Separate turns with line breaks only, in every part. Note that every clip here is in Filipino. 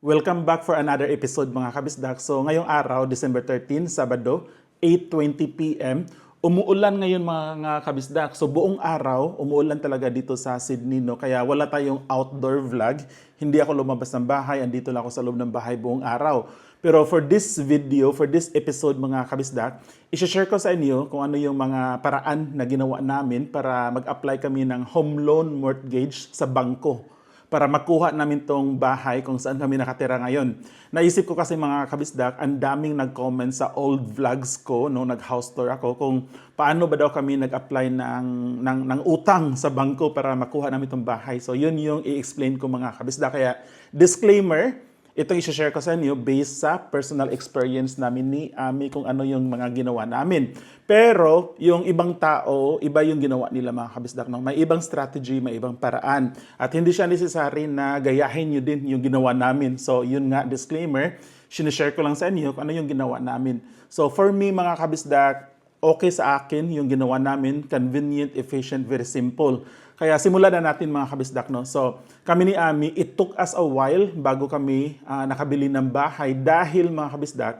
Welcome back for another episode mga kabisdak. So ngayong araw, December 13, Sabado, 8:20 p.m. Umuulan ngayon mga kabisdak. So buong araw, umuulan talaga dito sa Sydney, no? Kaya wala tayong outdoor vlog. Hindi ako lumabas ng bahay. Andito lang ako sa loob ng bahay buong araw. Pero for this video, for this episode mga kabisdak, i-share ko sa inyo kung ano yung mga paraan na ginawa namin para mag-apply kami ng home loan mortgage sa bangko para makuha namin tong bahay kung saan kami nakatira ngayon. Naisip ko kasi mga kabisdak, ang daming nag-comment sa old vlogs ko, no, nag-house tour ako, kung paano ba daw kami nag-apply ng utang sa bangko para makuha namin tong bahay. So yun yung i-explain ko mga kabisdak. Kaya disclaimer, itong i-share ko sa inyo based sa personal experience namin ni Ami kung ano yung mga ginawa namin. Pero yung ibang tao, iba yung ginawa nila mga kabisdak. No? May ibang strategy, may ibang paraan. At hindi siya necessary na gayahin nyo din yung ginawa namin. So yun nga, disclaimer, sinishare ko lang sa inyo kung ano yung ginawa namin. So for me mga kabisdak, okay sa akin yung ginawa namin, convenient, efficient, very simple. Kaya simulan na natin mga kabisdak. No? So kami ni Ami, it took us a while bago kami nakabili ng bahay dahil mga kabisdak,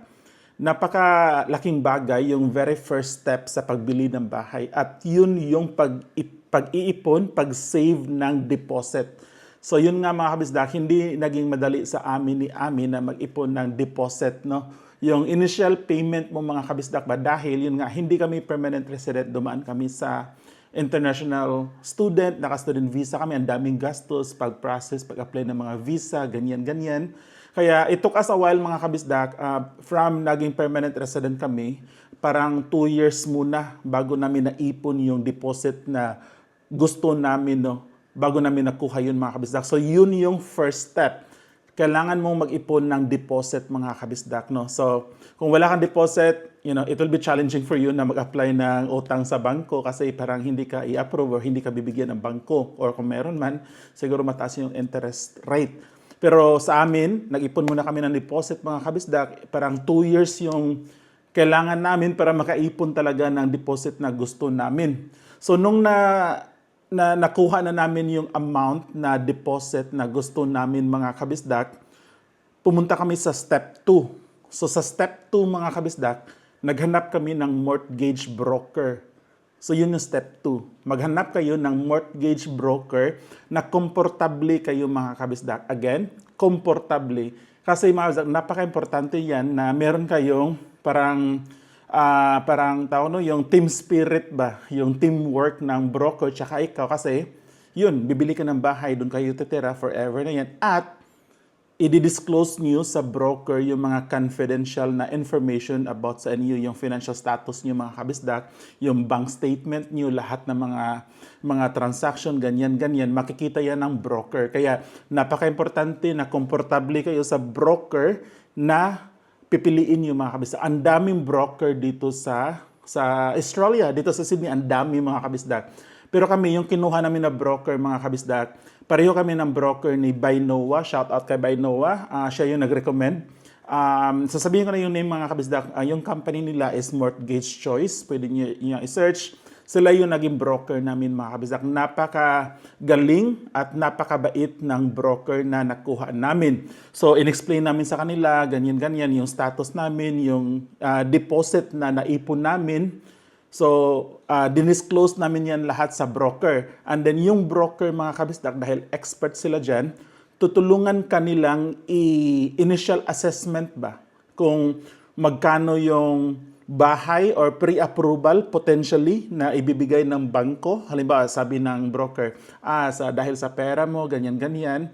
napakalaking bagay yung very first step sa pagbili ng bahay. At yun yung pag-iipon, pag-save ng deposit. So yun nga mga kabisdak, hindi naging madali sa amin ni Ami na mag-ipon ng deposit. No? Yung initial payment mo mga kabisdak ba, dahil yun nga, hindi kami permanent resident, dumaan kami sa international student, naka-student visa kami, ang daming gastos, pag-process, pag-apply ng mga visa, ganyan-ganyan. Kaya it took us a while mga kabisdak, from naging permanent resident kami, parang 2 years muna bago namin naipon yung deposit na gusto namin, no? Bago namin nakuha yun mga kabisdak. So yun yung first step. Kailangan mong mag-ipon ng deposit mga kabisdak, no? So kung wala kang deposit, it will be challenging for you na mag-apply ng utang sa bangko kasi parang hindi ka i-approve or hindi ka bibigyan ng bangko, or kung meron man, siguro mataas yung interest rate. Pero sa amin, nag-ipon muna kami ng deposit mga kabisdak. Parang 2 years yung kailangan namin para makaipon talaga ng deposit na gusto namin. So nung nakuha na namin yung amount na deposit na gusto namin mga kabisdak, pumunta kami sa step 2. So sa step 2 mga kabisdak, naghanap kami ng mortgage broker. So yun yung step 2. Maghanap kayo ng mortgage broker na komportable kayo mga kabisdak. Again, komportable. Kasi mga kabisdak, napaka-importante yan na meron kayong parang yung team spirit ba? Yung teamwork ng broker tsaka ikaw. Kasi yun, bibili ka ng bahay, doon kayo titira forever na yan. At i-disclose nyo sa broker yung mga confidential na information about sa inyo, yung financial status nyo mga kabisdak, yung bank statement nyo, lahat ng mga transaction, ganyan-ganyan, makikita yan ng broker. Kaya napaka-importante na komportable kayo sa broker na pipiliin nyo mga kabisdak. Ang daming broker dito sa Australia, dito sa Sydney, ang dami mga kabisdak. Pero kami, yung kinuha namin na broker mga kabisdak, pareho kami ng broker ni By Noah. Shout out kay By Noah. Siya yung nag-recommend. Sasabihin ko na yung name mga kabisdak. Yung company nila is Mortgage Choice. Pwede niyo i-search. Sila yung naging broker namin mga kabisdak. Napakagaling at napakabait ng broker na nakuha namin. So, in-explain namin sa kanila, ganyan-ganyan, yung status namin, yung deposit na naipon namin. So, dinisclose namin yan lahat sa broker. And then yung broker mga kabisdak, dahil expert sila dyan, tutulungan kanilang initial assessment ba? Kung magkano yung bahay or pre-approval potentially na ibibigay ng bangko. Halimbawa, sabi ng broker, dahil sa pera mo, ganyan-ganyan,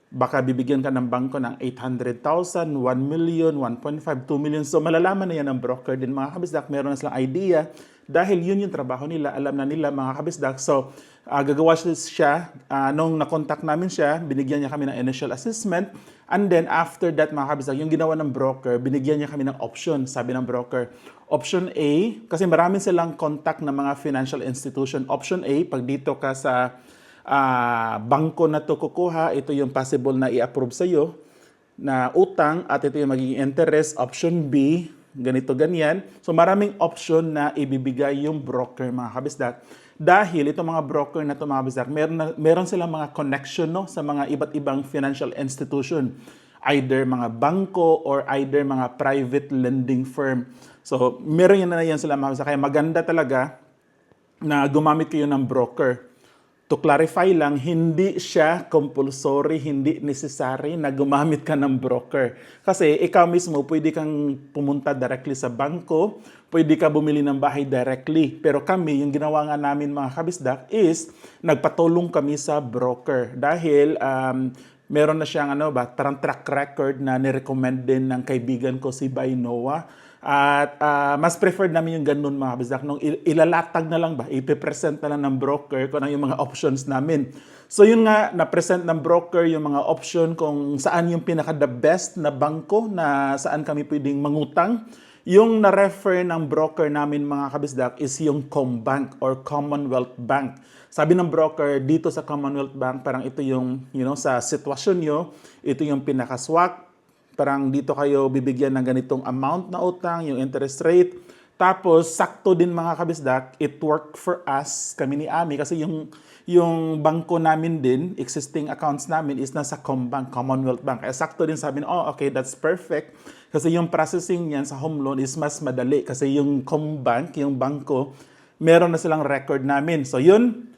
baka bibigyan ka ng bangko ng 800,000, 1 million, 1.5, 2 million. So malalaman na yan ng broker din mga kabisdak. Meron na silang idea dahil yun yung trabaho nila. Alam na nila mga kabisdak. So gagawa siya, nung nakontak namin siya, binigyan niya kami ng initial assessment. And then after that mga kabisdak, yung ginawa ng broker, binigyan niya kami ng option. Sabi ng broker, option A, kasi marami silang contact ng mga financial institution. Option A, pag dito ka sa bangko na to kukuha, ito yung possible na i-approve sa iyo na utang at ito yung magiging interest. Option B, ganito, ganyan. So maraming option na ibibigay yung broker mga kabisdak. Dahil itong mga broker na ito mga kabisdak, meron silang mga connection, no, sa mga iba't ibang financial institution. either mga bangko or either mga private lending firm. So, meron yan na yan sila mga kabisdak. Kaya maganda talaga na gumamit kayo ng broker. To clarify lang, hindi siya compulsory, hindi necessary na gumamit ka ng broker. Kasi ikaw mismo, pwede kang pumunta directly sa bangko, pwede ka bumili ng bahay directly. Pero kami, yung ginawa nga namin mga kabisdak is, nagpatulong kami sa broker. Dahil meron na siyang parang track record na nirecommend din ng kaibigan ko si Bay Noah. At mas preferred namin yung ganun mga kabisdak. Nung ilalatag na lang ba, ipipresent na lang ng broker kung ano yung mga options namin. So yun nga, na-present ng broker yung mga option kung saan yung pinaka-the best na bangko na saan kami pwedeng mangutang. Yung na-refer ng broker namin mga kabisdak is yung Combank or Commonwealth Bank. Sabi ng broker, dito sa Commonwealth Bank, parang ito yung, sa sitwasyon nyo, ito yung pinaka-swak. Parang dito kayo bibigyan ng ganitong amount na utang, yung interest rate. Tapos, sakto din mga kabisdak, it worked for us, kami ni Ami, kasi yung bangko namin din, existing accounts namin is nasa Combank, Commonwealth Bank. Kaya sakto din sabi okay, that's perfect. Kasi yung processing niyan sa home loan is mas madali. Kasi yung Combank, yung bangko, meron na silang record namin. So yun,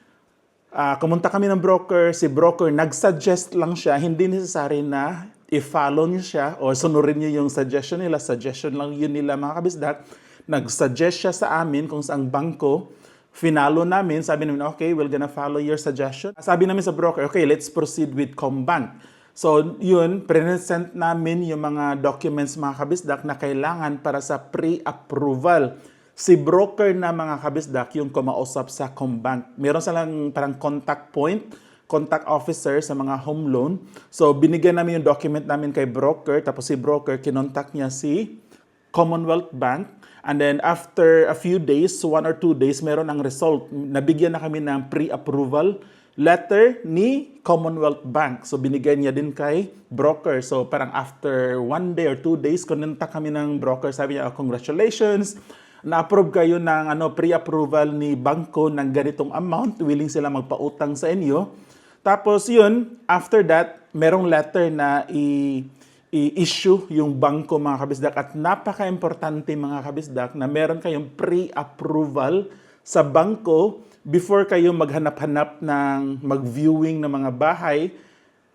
kumunta kami ng broker, si broker nag-suggest lang siya, hindi necessary na i-follow niyo siya o sunurin niyo yung suggestion nila. Suggestion lang yun nila mga kabisdak. Nag-suggest siya sa amin kung saang bangko. Finalo namin. Sabi namin, okay, we're gonna follow your suggestion. Sabi namin sa broker, okay, let's proceed with Combank. So yun, present namin yung mga documents mga kabisdak na kailangan para sa pre-approval. Si broker na mga kabisdak yung kumausap sa Combank. Meron silang parang contact point, contact officer sa mga home loan. So, binigyan namin yung document namin kay broker, tapos si broker, kinontak niya si Commonwealth Bank. And then, after a few days, 1 or 2 days, meron ang result. Nabigyan na kami ng pre-approval letter ni Commonwealth Bank. So, binigyan niya din kay broker. So, parang after 1 day or 2 days, kinontak kami ng broker. Sabi niya, congratulations, na-approve kayo ng pre-approval ni bangko ng ganitong amount. Willing sila magpautang sa inyo. Tapos yun, after that, merong letter na i-issue yung bangko mga kabisdak. At napaka-importante mga kabisdak na meron kayong pre-approval sa bangko before kayo maghanap-hanap ng mag-viewing ng mga bahay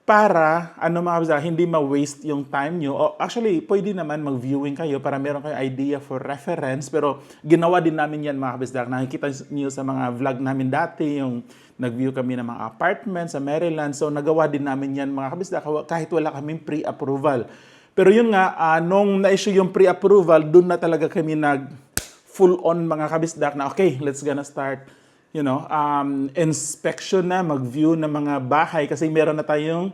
para mga kabisdak, hindi ma-waste yung time nyo. O, actually, pwede naman mag-viewing kayo para meron kayong idea for reference. Pero ginawa din namin yan mga kabisdak. Nakikita nyo sa mga vlog namin dati, yung nag-view kami ng mga apartments sa Maryland. So, nagawa din namin yan mga kabisdak kahit wala kaming pre-approval. Pero yun nga, nung na-issue yung pre-approval, dun na talaga kami full-on mga kabisdak na okay, let's gonna start inspection na, mag-view ng mga bahay kasi meron na tayong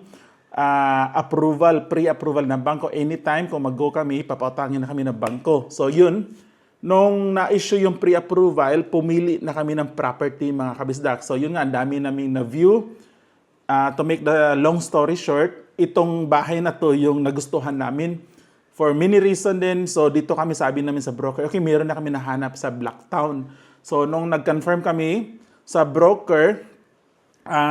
pre-approval ng bangko. Anytime kung mag-go kami, papautangin na kami ng bangko. So yun, nung na-issue yung pre-approval, pumili na kami ng property mga kabisdak. So yun nga, ang dami naming na-view. To make the long story short, itong bahay na to yung nagustuhan namin. For many reason din, so dito kami sabi namin sa broker, okay, meron na kami nahanap sa Blacktown. So, nung nag-confirm kami sa broker,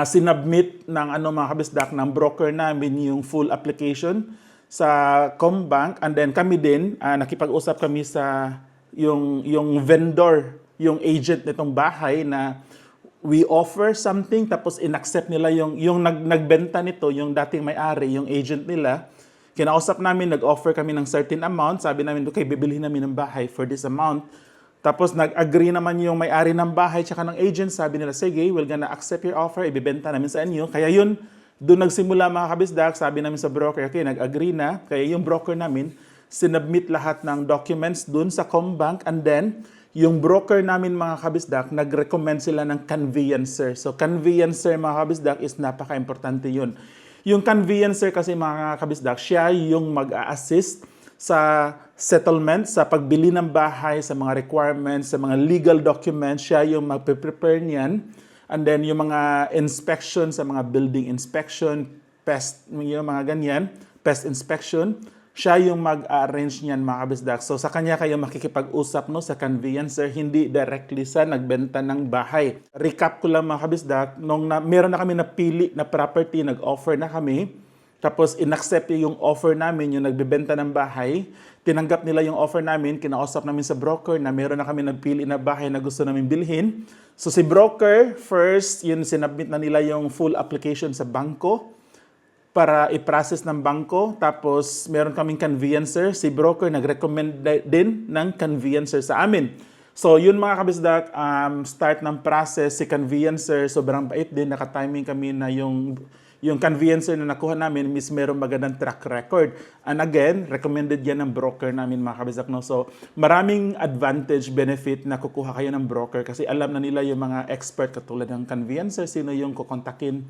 sinubmit ng mga kabisdak ng broker namin yung full application sa Combank. And then kami din, nakipag-usap kami sa yung vendor, yung agent nitong bahay na we offer something tapos in-accept nila yung nagbenta nito, yung dating may-ari, yung agent nila. Kinausap namin, nag-offer kami ng certain amount. Sabi namin, okay, bibilhin namin ng bahay for this amount. Tapos nag-agree naman yung may-ari ng bahay tsaka ng agent. Sabi nila, sige, we're gonna accept your offer. Ibibenta namin sa inyo. Kaya yun, doon nagsimula mga kabisdak. Sabi namin sa broker, okay, nag-agree na. Kaya yung broker namin, sinubmit lahat ng documents doon sa Combank. And then, yung broker namin mga kabisdak, nag-recommend sila ng conveyancer. So, conveyancer mga kabisdak is napaka-importante yun. Yung conveyancer kasi mga kabisdak, siya yung mag-a-assist sa settlement, sa pagbili ng bahay, sa mga requirements, sa mga legal documents, siya yung mag-prepare niyan. And then yung mga inspection, sa mga building inspection, pest, yung mga ganyan, pest inspection, siya yung mag-arrange niyan mga kabisdak. So sa kanya kayo makikipag-usap sa conveyancer, hindi directly sa nagbenta ng bahay. Recap ko lang mga kabisdak, meron na kami napili na property, nag-offer na kami, Tapos inaccept yung offer namin, yung nagbebenta ng bahay. Tinanggap nila yung offer namin, kinausap namin sa broker na meron na kami nagpili na bahay na gusto namin bilhin. So si broker, first, yun sinubmit na nila yung full application sa bangko para i-process ng bangko. Tapos meron kaming conveyancer. Si broker nag-recommend din ng conveyancer sa amin. So yun mga kabisdak, start ng process, si conveyancer, sobrang bait din, nakatiming kami na yung conveyancer na nakuha namin is meron magandang track record. And again, recommended yan ng broker namin mga kabisdak. No? So maraming advantage, benefit na kukuha kayo ng broker kasi alam na nila yung mga expert katulad ng conveyancer, sino yung kukontakin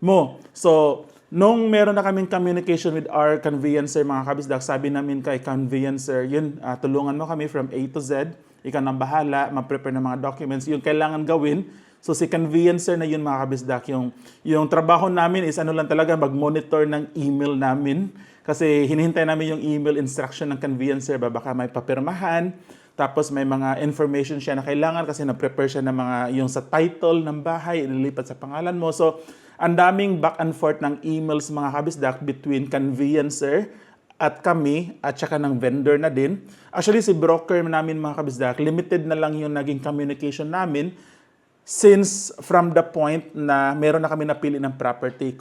mo. So nung meron na kaming communication with our conveyancer mga kabisdak, sabi namin kay conveyancer, yun, tulungan mo kami from A to Z. Ikaw nang bahala, ma-prepare ng mga documents, yung kailangan gawin. So si conveyancer na yun mga kabisdak, yung trabaho namin is ano lang talaga, mag-monitor ng email namin. Kasi hinihintay namin yung email instruction ng conveyancer, baka may papirmahan, tapos may mga information siya na kailangan kasi na-prepare siya ng mga, yung sa title ng bahay, inilipat sa pangalan mo. So ang daming back and forth ng emails mga kabisdak between conveyancer at kami, at saka ng vendor na din. Actually, si broker namin mga kabisdak, limited na lang yung naging communication namin since from the point na meron na kami napili ng property.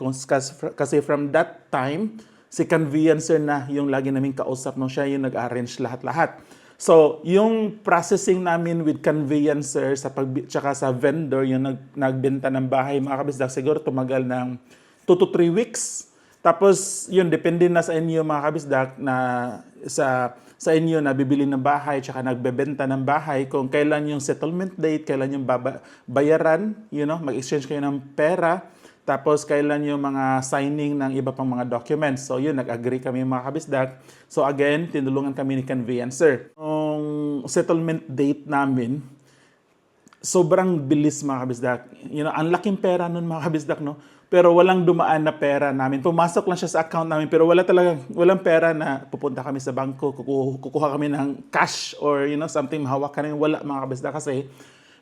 Kasi from that time, si conveyancer na yung lagi naming kausap nung siya yung nag-arrange lahat-lahat. So, yung processing namin with conveyancer tsaka sa vendor, yung nagbenta ng bahay, mga kabisdak, siguro tumagal ng 2 to 3 weeks. Tapos, yun, depende na sa inyo mga kabisdak na sa inyo na bibili ng bahay tsaka nagbebenta ng bahay kung kailan yung settlement date, kailan yung bayaran, mag-exchange kayo ng pera, tapos kailan yung mga signing ng iba pang mga documents. So, yun, nag-agree kami mga kabisdak. So, again, tinulungan kami ni conveyancer. Yung settlement date namin, sobrang bilis mga kabisdak. Ang laking pera nun mga kabisdak, no? Pero walang dumaan na pera namin. Pumasok lang siya sa account namin, pero walang pera na pupunta kami sa bangko, kukuha kami ng cash or something mahawakan. Wala mga kabisdak kasi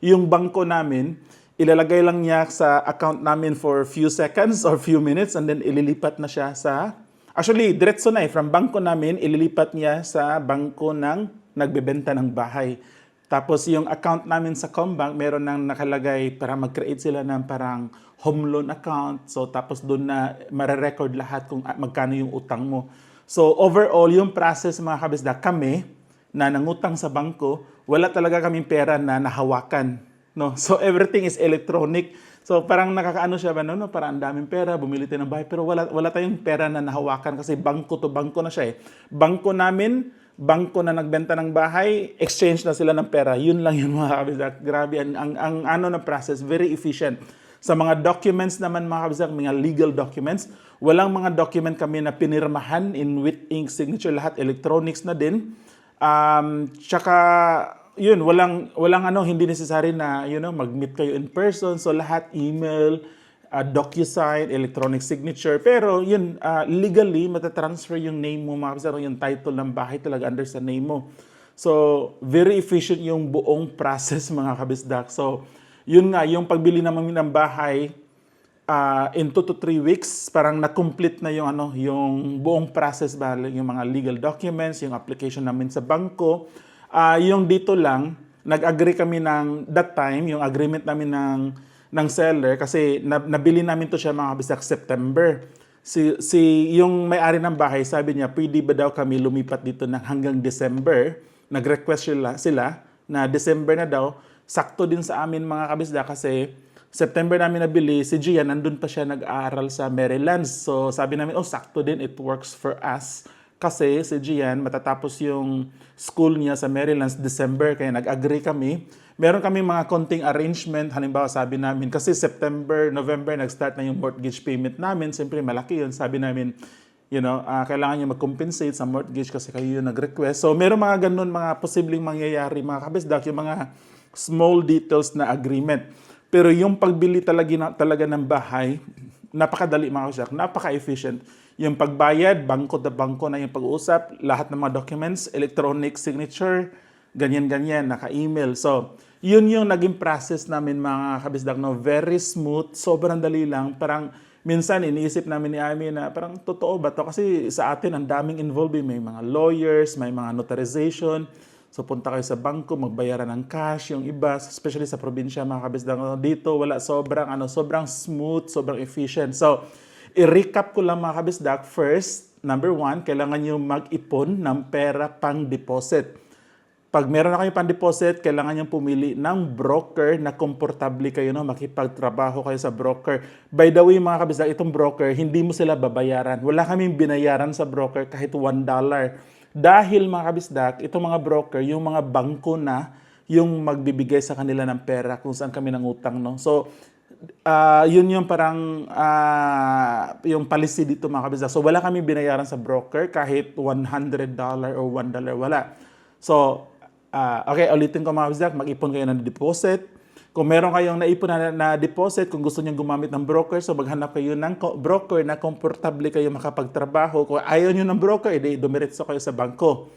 yung bangko namin, ilalagay lang niya sa account namin for few seconds or few minutes and then ililipat na siya sa... Actually, diretso na from bangko namin, ililipat niya sa bangko ng nagbebenta ng bahay. Tapos yung account namin sa Combank, meron nang nakalagay para mag-create sila ng parang home loan account. So tapos doon na mare-record lahat kung magkano yung utang mo. So overall, yung process mga kabisdak, kami na nangutang sa bangko, wala talaga kaming pera na nahawakan. No? So everything is electronic. So parang nakakaano siya ba, no? Parang ang daming pera, bumili tayo ng bahay, pero wala tayong pera na nahawakan kasi bangko to bangko na siya eh. Bangko namin, bangko na nagbenta ng bahay, exchange na sila ng pera. Yun lang yun mga kabisdak. Grabe, ang ano na process, very efficient. Sa mga documents naman mga kabisdak, mga legal documents, walang mga document kami na pinirmahan in with ink signature, lahat electronics na din. Tsaka, yun, walang hindi necessary na, mag-meet kayo in person. So lahat email, DocuSign, electronic signature. Pero yun, legally, matatransfer yung name mo, mga kabisdak, yung title ng bahay talaga under sa name mo. So, very efficient yung buong process, mga kabisdak. So, yun nga, yung pagbili naman ng bahay, in 2 to 3 weeks, parang na-complete na yung buong process, yung mga legal documents, yung application namin sa bangko. Yung dito lang, nag-agree kami that time, yung agreement namin ng seller, kasi nabili namin to siya mga kabisdak September. Yung may-ari ng bahay, sabi niya, pwede ba daw kami lumipat dito hanggang December? Nag-request sila na December na daw. Sakto din sa amin mga kabisdak kasi September namin nabili, si Gian, nandun pa siya nag-aaral sa Maryland. So sabi namin, sakto din, it works for us. Kasi si Gian, matatapos yung school niya sa Maryland December, kaya nag-agree kami. Meron kami mga konting arrangement, halimbawa sabi namin, kasi September, November, nag-start na yung mortgage payment namin. Siyempre, malaki yun. Sabi namin, kailangan nyo mag-compensate sa mortgage kasi kayo yung nag-request. So meron mga ganun, mga posibleng mangyayari, mga kabisdak, yung mga small details na agreement. Pero yung pagbili talaga ng bahay, napakadali mga kabisdak, napaka-efficient. Yung pagbayad, bangko na yung pag-uusap, lahat ng mga documents, electronic signature, ganyan-ganyan, naka-email. So, yun yung naging process namin mga kabisdak, no? Very smooth, sobrang dali lang. Parang minsan iniisip namin ni Ami na parang totoo ba to? Kasi sa atin ang daming involved, may mga lawyers, may mga notarization. So punta kayo sa bangko, magbayaran ng cash, yung iba, especially sa probinsya mga kabisdak. Dito wala, sobrang smooth, sobrang efficient. So i-recap ko lang mga kabisdak. First, number one, kailangan nyo mag-ipon ng pera pang deposit. Pag meron na kayo pang-deposit, kailangan nyo pumili ng broker na komportable kayo, no? Makipagtrabaho kayo sa broker. By the way, mga kabisdak, itong broker, hindi mo sila babayaran. Wala kaming binayaran sa broker kahit $1. Dahil, mga kabisdak, itong mga broker, yung mga bangko na yung magbibigay sa kanila ng pera kung saan kami nangutang, no? So, yun yung parang yung policy dito mga kabisdak. So wala kami binayaran sa broker kahit $100 or $1, wala. So, okay, ulitin ko mga kabisdak, mag-ipon kayo ng deposit. Kung meron kayong naipon na deposit, kung gusto niyo gumamit ng broker, so maghanap kayo ng broker na komportable kayo makapagtrabaho. Kung ayaw niyo ng broker, edi dumiretso kayo sa bangko.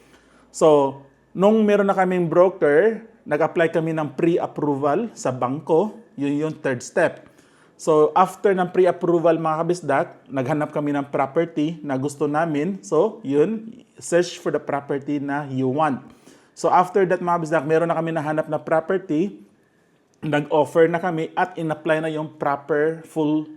So, nung meron na kaming broker, nag-apply kami ng pre-approval sa bangko. Yun yung third step. So, after ng pre-approval mga kabisdak, naghanap kami ng property na gusto namin. So, yun, search for the property na you want. So, after that mga kabisdak, meron na kami nahanap na property, nag-offer na kami at in-apply na yung proper full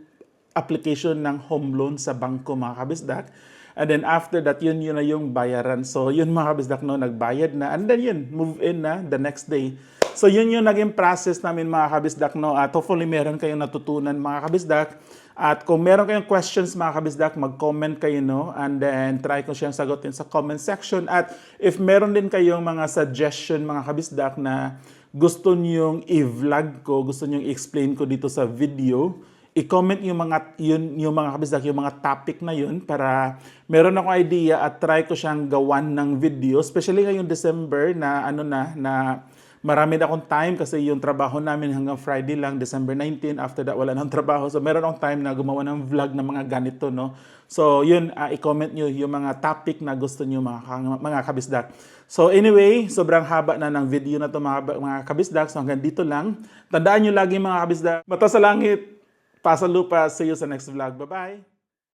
application ng home loan sa bangko mga kabisdak. And then after that, yun na yung bayaran. So yun mga kabisdak, no, nagbayad na. And then yun, move in na the next day. So yun yung naging process namin mga kabisdak, no. At hopefully meron kayong natutunan mga kabisdak. At kung meron kayong questions mga kabisdak, mag-comment kayo, no. And then try ko siyang sagutin sa comment section. At if meron din kayong mga suggestion mga kabisdak na gusto niyong i-vlog ko, gusto niyong i-explain ko dito sa video, i-comment yung mga kabisdak, yung mga topic na yun para meron akong idea at try ko siyang gawan ng video, especially ngayong December na marami na akong time kasi yung trabaho namin hanggang Friday lang, December 19, after that wala nang trabaho. So meron akong time na gumawa ng vlog ng mga ganito, no. So yun, i-comment nyo yung mga topic na gusto nyo mga kabisdak. So anyway, sobrang haba na ng video na to mga kabisdak. So hanggang dito lang. Tandaan nyo lagi mga kabisdak, mata sa langit, pasa lupa. See you sa next vlog. Bye-bye!